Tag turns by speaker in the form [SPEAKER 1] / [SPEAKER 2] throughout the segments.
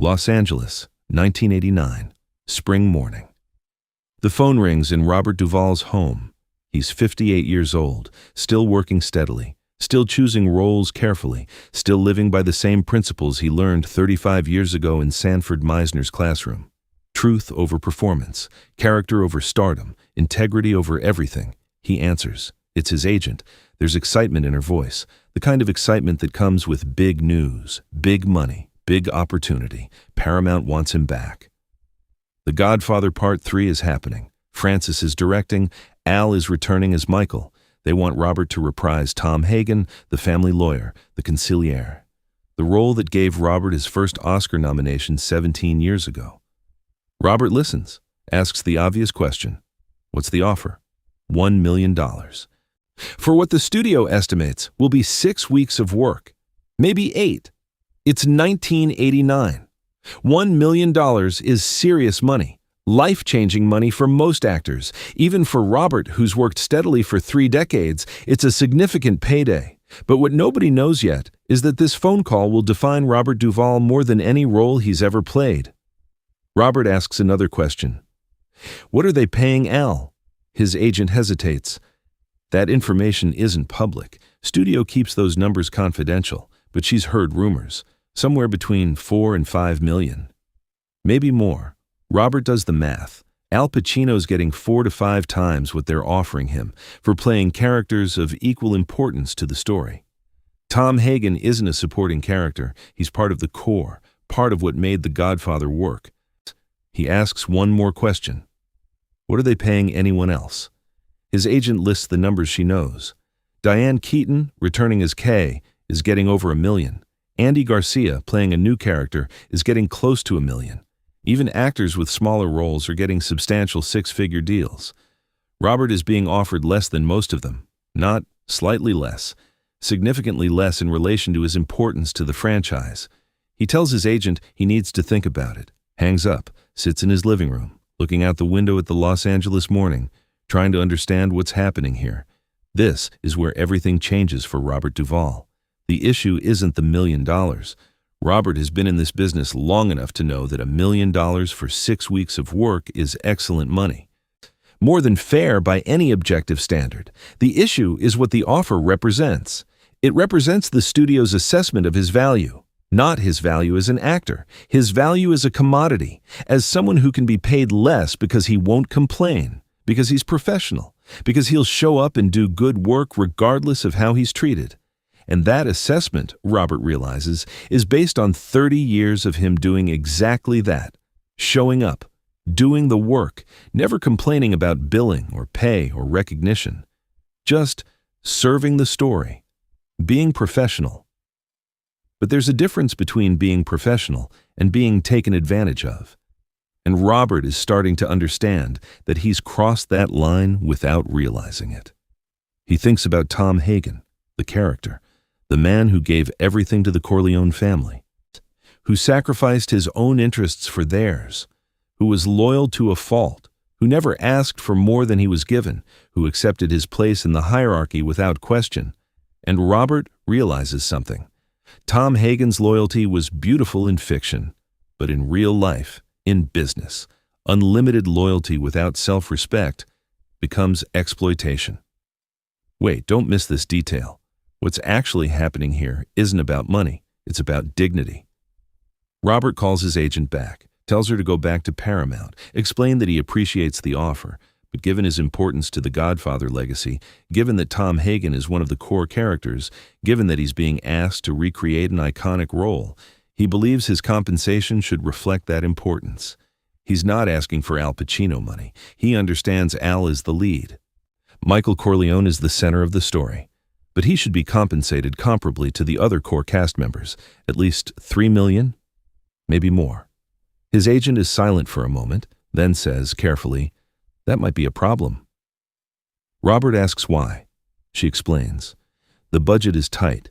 [SPEAKER 1] Los Angeles, 1989, spring morning. The phone rings in Robert Duvall's home. He's 58 years old, still working steadily, still choosing roles carefully, still living by the same principles he learned 35 years ago in Sanford Meisner's classroom. Truth over performance, character over stardom, integrity over everything. He answers. It's his agent. There's excitement in her voice, the kind of excitement that comes with big news, big money, big opportunity. Paramount wants him back. The Godfather Part 3 is happening. Francis is directing. Al is returning as Michael. They want Robert to reprise Tom Hagen, the family lawyer, the consigliere. The role that gave Robert his first Oscar nomination 17 years ago. Robert listens, asks the obvious question. What's the offer? $1 million. For what the studio estimates will be 6 weeks of work. Maybe 8. It's 1989. $1 million is serious money. Life-changing money for most actors. Even for Robert, who's worked steadily for 3 decades, it's a significant payday. But what nobody knows yet is that this phone call will define Robert Duvall more than any role he's ever played. Robert asks another question. What are they paying Al? His agent hesitates. That information isn't public. Studio keeps those numbers confidential, but she's heard rumors. Somewhere between 4 and 5 million. Maybe more. Robert does the math. Al Pacino's getting 4 to 5 times what they're offering him for playing characters of equal importance to the story. Tom Hagen isn't a supporting character. He's part of the core, part of what made The Godfather work. He asks one more question. What are they paying anyone else? His agent lists the numbers she knows. Diane Keaton, returning as Kay, is getting over $1 million. Andy Garcia, playing a new character, is getting close to $1 million. Even actors with smaller roles are getting substantial 6-figure deals. Robert is being offered less than most of them. Not slightly less. Significantly less in relation to his importance to the franchise. He tells his agent he needs to think about it. Hangs up, sits in his living room, looking out the window at the Los Angeles morning, trying to understand what's happening here. This is where everything changes for Robert Duvall. The issue isn't the $1 million. Robert has been in this business long enough to know that $1 million for 6 weeks of work is excellent money. More than fair by any objective standard. The issue is what the offer represents. It represents the studio's assessment of his value. Not his value as an actor. His value as a commodity, as someone who can be paid less because he won't complain, because he's professional, because he'll show up and do good work regardless of how he's treated. And that assessment, Robert realizes, is based on 30 years of him doing exactly that. Showing up, doing the work, never complaining about billing or pay or recognition. Just serving the story, being professional. But there's a difference between being professional and being taken advantage of. And Robert is starting to understand that he's crossed that line without realizing it. He thinks about Tom Hagen, the character, the man who gave everything to the Corleone family, who sacrificed his own interests for theirs, who was loyal to a fault, who never asked for more than he was given, who accepted his place in the hierarchy without question. And Robert realizes something. Tom Hagen's loyalty was beautiful in fiction, but in real life, in business, unlimited loyalty without self-respect becomes exploitation. Wait, don't miss this detail. What's actually happening here isn't about money, it's about dignity. Robert calls his agent back, tells her to go back to Paramount, explain that he appreciates the offer, but given his importance to the Godfather legacy, given that Tom Hagen is one of the core characters, given that he's being asked to recreate an iconic role, he believes his compensation should reflect that importance. He's not asking for Al Pacino money. He understands Al is the lead. Michael Corleone is the center of the story. But he should be compensated comparably to the other core cast members, at least $3 million, maybe more. His agent is silent for a moment, then says carefully, "That might be a problem." Robert asks why. She explains. The budget is tight.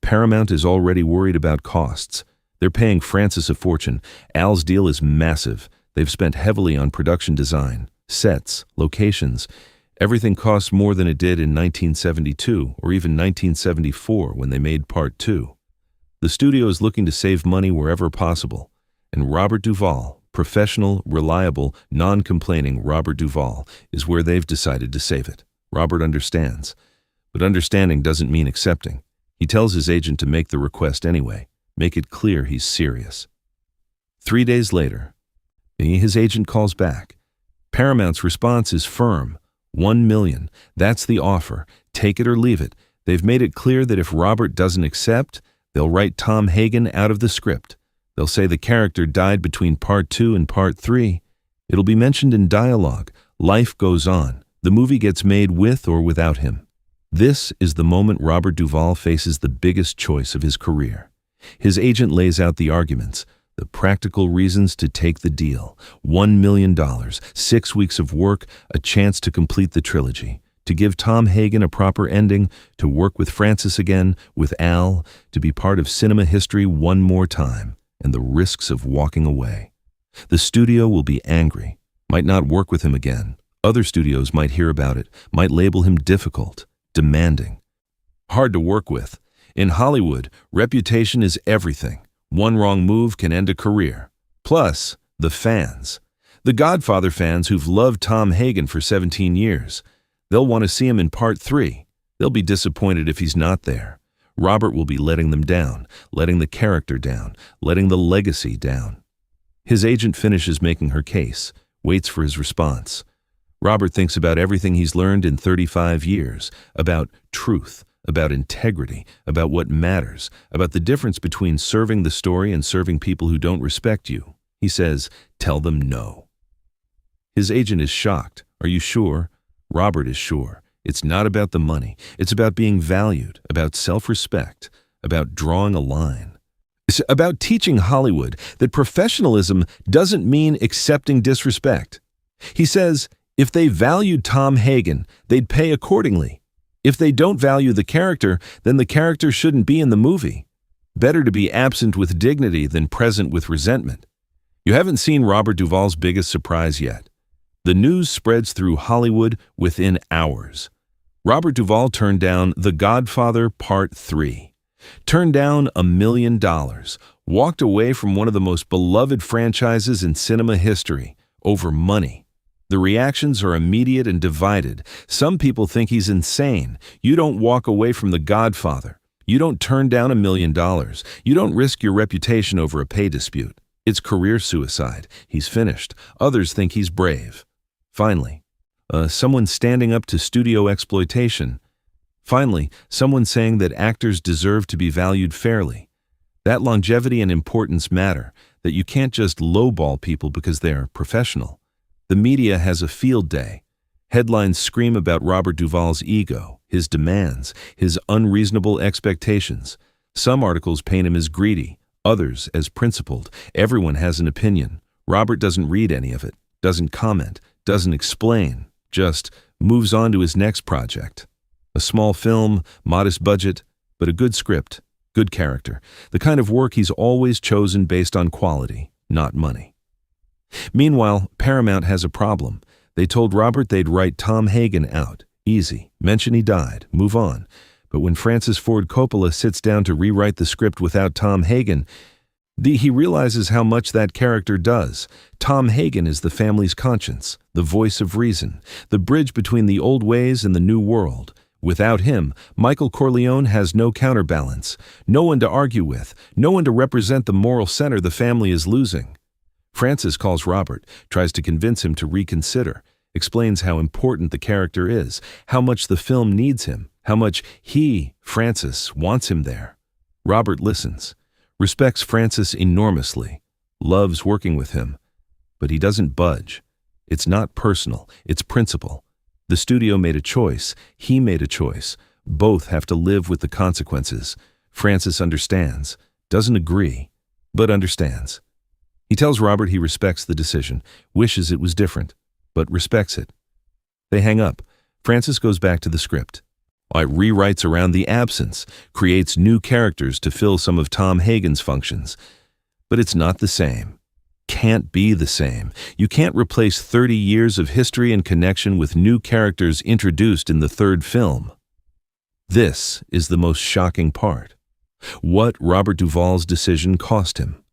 [SPEAKER 1] Paramount is already worried about costs. They're paying Francis a fortune. Al's deal is massive. They've spent heavily on production design, sets, locations. Everything costs more than it did in 1972 or even 1974 when they made Part 2. The studio is looking to save money wherever possible. And Robert Duvall, professional, reliable, non-complaining Robert Duvall, is where they've decided to save it. Robert understands. But understanding doesn't mean accepting. He tells his agent to make the request anyway. Make it clear he's serious. 3 days later, his agent calls back. Paramount's response is firm. $1 million. That's the offer. Take it or leave it. They've made it clear that if Robert doesn't accept, they'll write Tom Hagen out of the script. They'll say the character died between Part 2 and Part 3. It'll be mentioned in dialogue. Life goes on. The movie gets made with or without him. This is the moment Robert Duvall faces the biggest choice of his career. His agent lays out the arguments, the practical reasons to take the deal. $1 million, 6 weeks of work, a chance to complete the trilogy, to give Tom Hagen a proper ending, to work with Francis again, with Al, to be part of cinema history one more time, and the risks of walking away. The studio will be angry, might not work with him again. Other studios might hear about it, might label him difficult, demanding. Hard to work with. In Hollywood, reputation is everything. One wrong move can end a career. Plus, the fans. The Godfather fans who've loved Tom Hagen for 17 years. They'll want to see him in Part 3. They'll be disappointed if he's not there. Robert will be letting them down, letting the character down, letting the legacy down. His agent finishes making her case, waits for his response. Robert thinks about everything he's learned in 35 years, about truth, about integrity, about what matters, about the difference between serving the story and serving people who don't respect you. He says, tell them no. His agent is shocked. Are you sure? Robert is sure. It's not about the money. It's about being valued, about self-respect, about drawing a line. It's about teaching Hollywood that professionalism doesn't mean accepting disrespect. He says, if they valued Tom Hagen, they'd pay accordingly. If they don't value the character, then the character shouldn't be in the movie. Better to be absent with dignity than present with resentment. You haven't seen Robert Duvall's biggest surprise yet. The news spreads through Hollywood within hours. Robert Duvall turned down The Godfather Part 3. Turned down $1 million. Walked away from one of the most beloved franchises in cinema history over money. The reactions are immediate and divided. Some people think he's insane. You don't walk away from The Godfather. You don't turn down $1 million. You don't risk your reputation over a pay dispute. It's career suicide. He's finished. Others think he's brave. Finally, someone standing up to studio exploitation. Finally, someone saying that actors deserve to be valued fairly. That longevity and importance matter, that you can't just lowball people because they're professional. The media has a field day. Headlines scream about Robert Duvall's ego, his demands, his unreasonable expectations. Some articles paint him as greedy, others as principled. Everyone has an opinion. Robert doesn't read any of it, doesn't comment, doesn't explain, just moves on to his next project. A small film, modest budget, but a good script, good character, the kind of work he's always chosen based on quality, not money. Meanwhile, Paramount has a problem. They told Robert they'd write Tom Hagen out. Easy. Mention he died. Move on. But when Francis Ford Coppola sits down to rewrite the script without Tom Hagen, he realizes how much that character does. Tom Hagen is the family's conscience, the voice of reason, the bridge between the old ways and the new world. Without him, Michael Corleone has no counterbalance, no one to argue with, no one to represent the moral center the family is losing. Francis calls Robert, tries to convince him to reconsider, explains how important the character is, how much the film needs him, how much he, Francis, wants him there. Robert listens, respects Francis enormously, loves working with him, but he doesn't budge. It's not personal, it's principle. The studio made a choice, he made a choice. Both have to live with the consequences. Francis understands, doesn't agree, but understands. He tells Robert he respects the decision, wishes it was different, but respects it. They hang up. Francis goes back to the script. Rewrites around the absence, creates new characters to fill some of Tom Hagen's functions. But it's not the same. Can't be the same. You can't replace 30 years of history and connection with new characters introduced in the third film. This is the most shocking part. What Robert Duvall's decision cost him.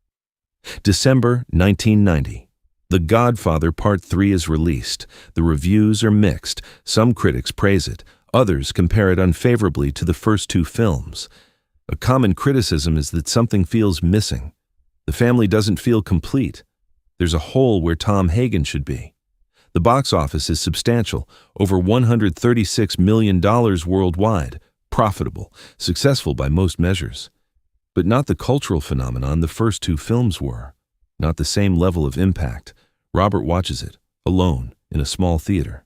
[SPEAKER 1] December 1990. The Godfather Part 3 is released. The reviews are mixed. Some critics praise it. Others compare it unfavorably to the first two films. A common criticism is that something feels missing. The family doesn't feel complete. There's a hole where Tom Hagen should be. The box office is substantial, over $136 million worldwide, profitable, successful by most measures. But not the cultural phenomenon the first two films were. Not the same level of impact. Robert watches it, alone, in a small theater.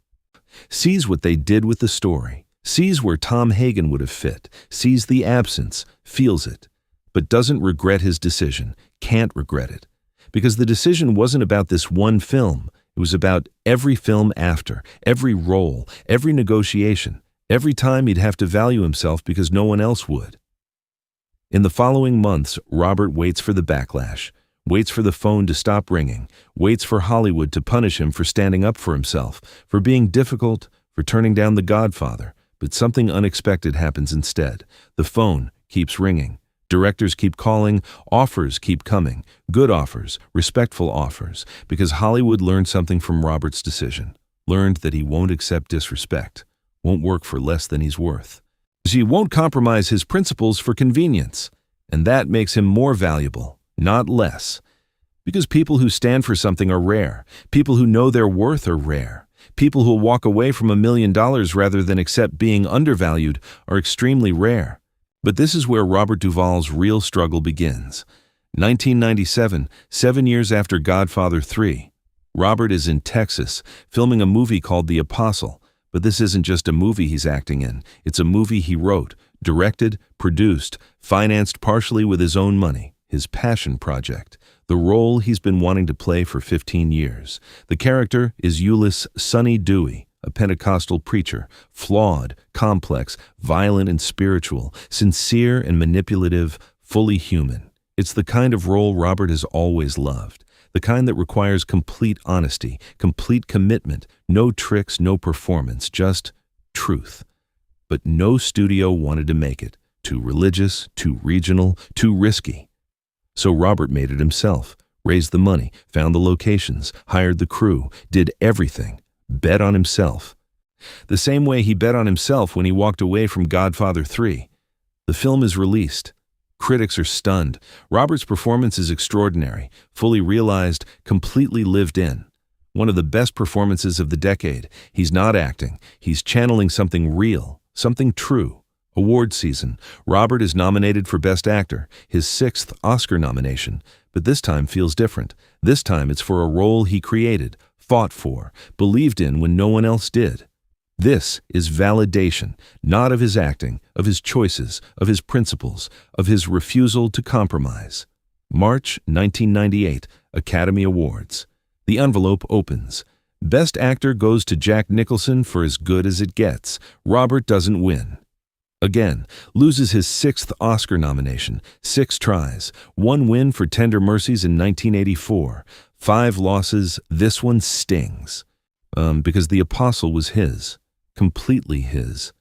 [SPEAKER 1] Sees what they did with the story. Sees where Tom Hagen would have fit. Sees the absence. Feels it. But doesn't regret his decision. Can't regret it. Because the decision wasn't about this one film. It was about every film after, every role, every negotiation, every time he'd have to value himself because no one else would. In the following months, Robert waits for the backlash, waits for the phone to stop ringing, waits for Hollywood to punish him for standing up for himself, for being difficult, for turning down The Godfather. But something unexpected happens instead. The phone keeps ringing. Directors keep calling, offers keep coming, good offers, respectful offers, because Hollywood learned something from Robert's decision, learned that he won't accept disrespect, won't work for less than he's worth. He won't compromise his principles for convenience, and that makes him more valuable, not less. Because people who stand for something are rare, people who know their worth are rare, people who'll walk away from $1 million rather than accept being undervalued are extremely rare. But this is where Robert Duvall's real struggle begins. 1997, 7 years after Godfather 3. Robert is in Texas, filming a movie called The Apostle. But this isn't just a movie he's acting in. It's a movie he wrote, directed, produced, financed partially with his own money, his passion project, the role he's been wanting to play for 15 years. The character is Euless Sonny Dewey, a Pentecostal preacher, flawed, complex, violent and spiritual, sincere and manipulative, fully human. It's the kind of role Robert has always loved, the kind that requires complete honesty, complete commitment, no tricks, no performance, just truth. But no studio wanted to make it. Too religious, too regional, too risky. So Robert made it himself, raised the money, found the locations, hired the crew, did everything. Bet on himself. The same way he bet on himself when he walked away from Godfather 3. The film is released. Critics are stunned. Robert's performance is extraordinary, fully realized, completely lived in. One of the best performances of the decade. He's not acting. He's channeling something real, something true. Award season. Robert is nominated for Best Actor, his 6th Oscar nomination. But this time feels different. This time it's for a role he created, fought for, believed in when no one else did. This is validation, not of his acting, of his choices, of his principles, of his refusal to compromise. March 1998, Academy Awards. The envelope opens. Best Actor goes to Jack Nicholson for As Good as It Gets. Robert doesn't win. Again, loses his 6th Oscar nomination, 6 tries, 1 win for Tender Mercies in 1984. 5 losses, this one stings. Because The Apostle was his, completely his.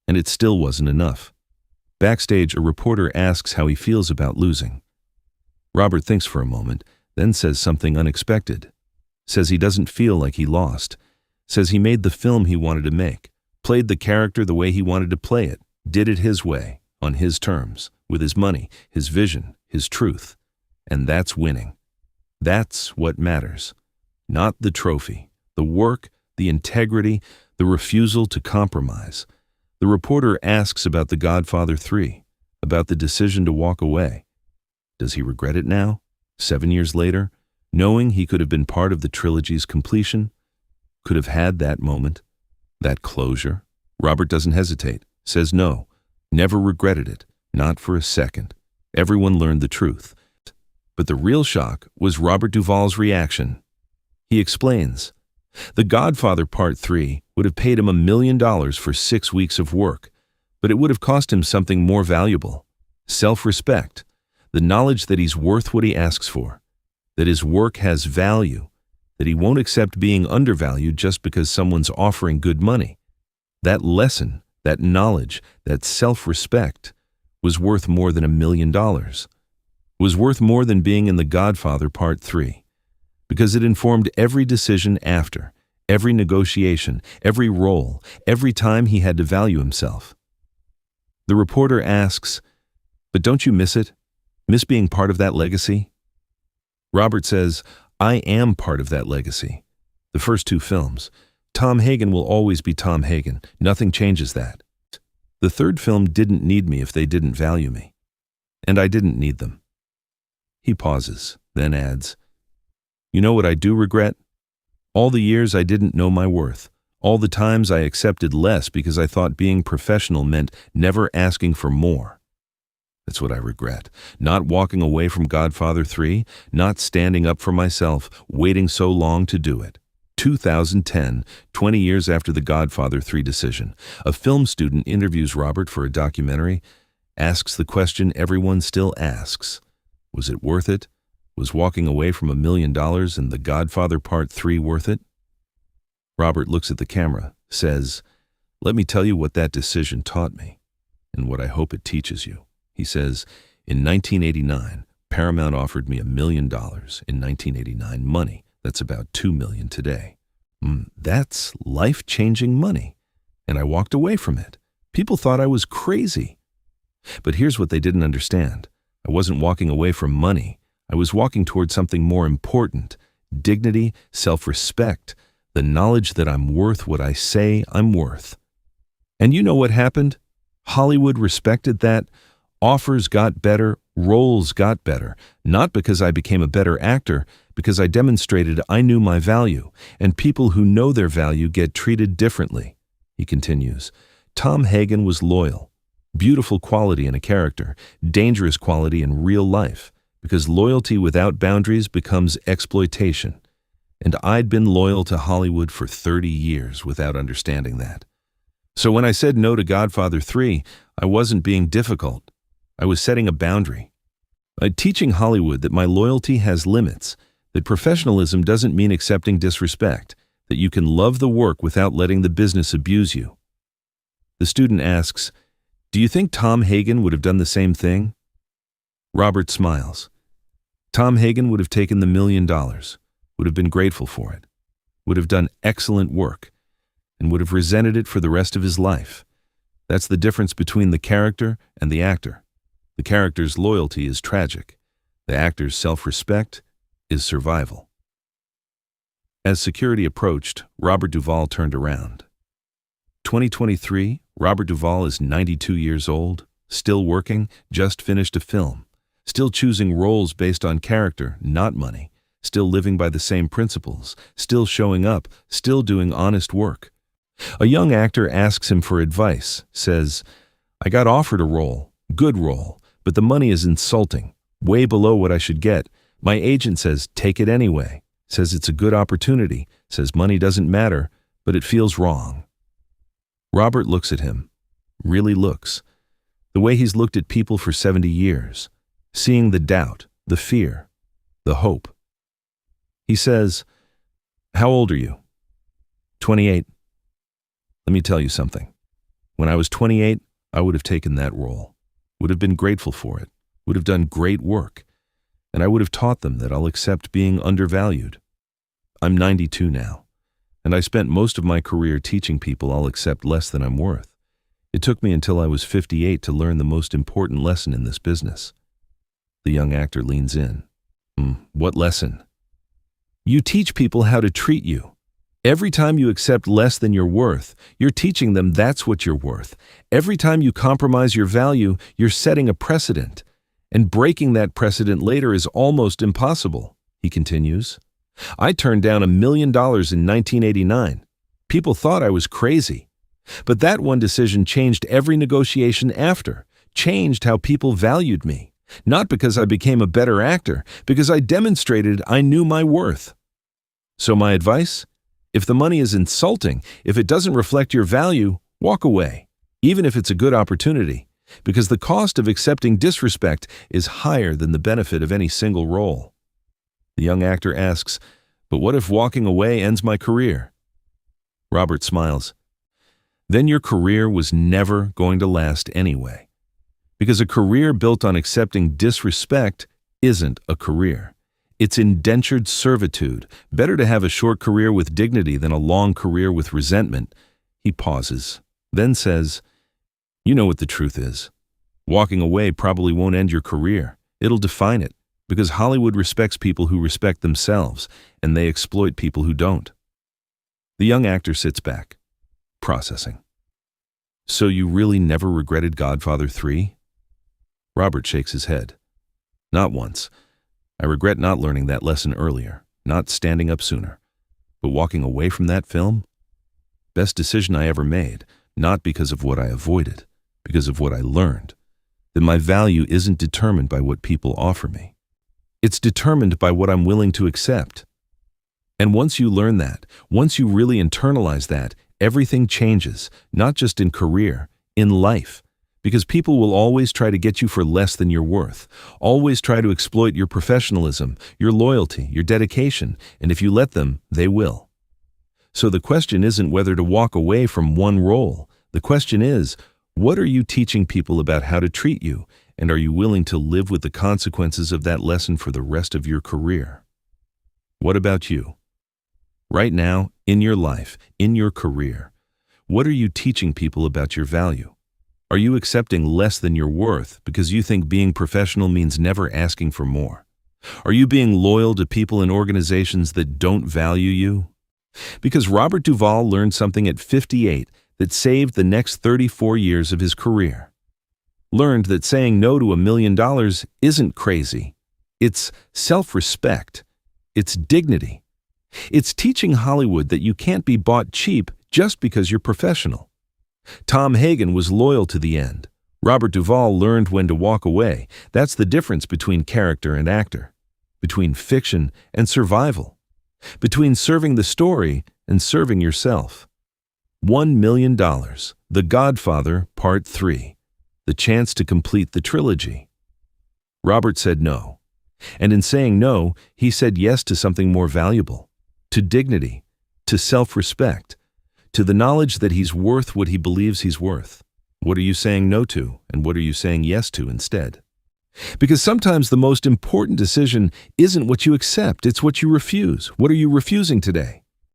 [SPEAKER 1] And it still wasn't enough. Backstage, a reporter asks how he feels about losing. Robert thinks for a moment, then says something unexpected. Says he doesn't feel like he lost. Says he made the film he wanted to make, played the character the way he wanted to play it, did it his way, on his terms, with his money, his vision, his truth. And that's winning. That's what matters. Not the trophy, the work, the integrity, the refusal to compromise. The reporter asks about The Godfather 3, about the decision to walk away. Does he regret it now, 7 years later, knowing he could have been part of the trilogy's completion? Could have had that moment, that closure? Robert doesn't hesitate, says no, never regretted it, not for a second. Everyone learned the truth. But the real shock was Robert Duvall's reaction. He explains, The Godfather Part 3 would have paid him $1 million for 6 weeks of work, but it would have cost him something more valuable. Self-respect, the knowledge that he's worth what he asks for, that his work has value, that he won't accept being undervalued just because someone's offering good money. That lesson, that knowledge, that self-respect was worth more than $1 million. was worth more than being in The Godfather Part 3, because it informed every decision after, every negotiation, every role, every time he had to value himself. The reporter asks, "But don't you miss it? Miss being part of that legacy?" Robert says, "I am part of that legacy." The first two films. Tom Hagen will always be Tom Hagen. Nothing changes that. The third film didn't need me if they didn't value me. And I didn't need them. He pauses, then adds, "You know what I do regret? All the years I didn't know my worth. All the times I accepted less because I thought being professional meant never asking for more. That's what I regret. Not walking away from Godfather 3, not standing up for myself, waiting so long to do it." 2010, 20 years after the Godfather 3 decision, a film student interviews Robert for a documentary, asks the question everyone still asks. Was it worth it? Was walking away from $1 million in The Godfather Part 3 worth it? Robert looks at the camera, says, "Let me tell you what that decision taught me, and what I hope it teaches you." He says, "In 1989, Paramount offered me $1 million in 1989 money. That's about $2 million today. That's life-changing money. And I walked away from it. People thought I was crazy. But here's what they didn't understand. I wasn't walking away from money. I was walking toward something more important: dignity, self-respect, the knowledge that I'm worth what I say I'm worth." And you know what happened? Hollywood respected that. Offers got better, roles got better, not because I became a better actor, because I demonstrated I knew my value, and people who know their value get treated differently. He continues, Tom Hagen was loyal. Beautiful quality in a character, dangerous quality in real life, because loyalty without boundaries becomes exploitation. And I'd been loyal to Hollywood for 30 years without understanding that. So when I said no to Godfather 3, I wasn't being difficult. I was setting a boundary. I'm teaching Hollywood that my loyalty has limits, that professionalism doesn't mean accepting disrespect, that you can love the work without letting the business abuse you. The student asks, "Do you think Tom Hagen would have done the same thing?" Robert smiles. Tom Hagen would have taken the $1 million, would have been grateful for it, would have done excellent work, and would have resented it for the rest of his life. That's the difference between the character and the actor. The character's loyalty is tragic. The actor's self-respect is survival. As security approached, Robert Duvall turned around. 2023, Robert Duvall is 92 years old, still working, just finished a film, still choosing roles based on character, not money, still living by the same principles, still showing up, still doing honest work. A young actor asks him for advice, says, "I got offered a role, good role, but the money is insulting, way below what I should get. My agent says, take it anyway, says it's a good opportunity, says money doesn't matter, but it feels wrong." Robert looks at him, really looks, the way he's looked at people for 70 years, seeing the doubt, the fear, the hope. He says, "How old are you?" 28. Let me tell you something. When I was 28, I would have taken that role, would have been grateful for it, would have done great work, and I would have taught them that I'll accept being undervalued. I'm 92 now, and I spent most of my career teaching people I'll accept less than I'm worth. It took me until I was 58 to learn the most important lesson in this business. The young actor leans in. What lesson? You teach people how to treat you. Every time you accept less than your worth, you're teaching them that's what you're worth. Every time you compromise your value, you're setting a precedent. And breaking that precedent later is almost impossible, he continues. I turned down $1 million in 1989. People thought I was crazy. But that one decision changed every negotiation after, changed how people valued me. Not because I became a better actor, because I demonstrated I knew my worth. So my advice? If the money is insulting, if it doesn't reflect your value, walk away, even if it's a good opportunity, because the cost of accepting disrespect is higher than the benefit of any single role. The young actor asks, "But what if walking away ends my career?" Robert smiles. Then your career was never going to last anyway, because a career built on accepting disrespect isn't a career. It's indentured servitude. Better to have a short career with dignity than a long career with resentment. He pauses, then says, "You know what the truth is. Walking away probably won't end your career. It'll define it, because Hollywood respects people who respect themselves, and they exploit people who don't." The young actor sits back, processing. "So you really never regretted Godfather 3? Robert shakes his head. "Not once. I regret not learning that lesson earlier, not standing up sooner. But walking away from that film? Best decision I ever made, not because of what I avoided, because of what I learned. That my value isn't determined by what people offer me. It's determined by what I'm willing to accept. And once you learn that, once you really internalize that, everything changes, not just in career, in life. Because people will always try to get you for less than you're worth, always try to exploit your professionalism, your loyalty, your dedication, and if you let them, they will. So the question isn't whether to walk away from one role. The question is, what are you teaching people about how to treat you, and are you willing to live with the consequences of that lesson for the rest of your career? What about you? Right now, in your life, in your career, what are you teaching people about your value? Are you accepting less than your worth because you think being professional means never asking for more? Are you being loyal to people and organizations that don't value you? Because Robert Duvall learned something at 58 that saved the next 34 years of his career. Learned that saying no to $1 million isn't crazy. It's self-respect. It's dignity. It's teaching Hollywood that you can't be bought cheap just because you're professional. Tom Hagen was loyal to the end. Robert Duvall learned when to walk away. That's the difference between character and actor, between fiction and survival, between serving the story and serving yourself. $1 million, The Godfather, Part 3, the chance to complete the trilogy. Robert said no. And in saying no, he said yes to something more valuable, to dignity, to self-respect, to the knowledge that he's worth what he believes he's worth. What are you saying no to, and what are you saying yes to instead? Because sometimes the most important decision isn't what you accept, it's what you refuse. What are you refusing today?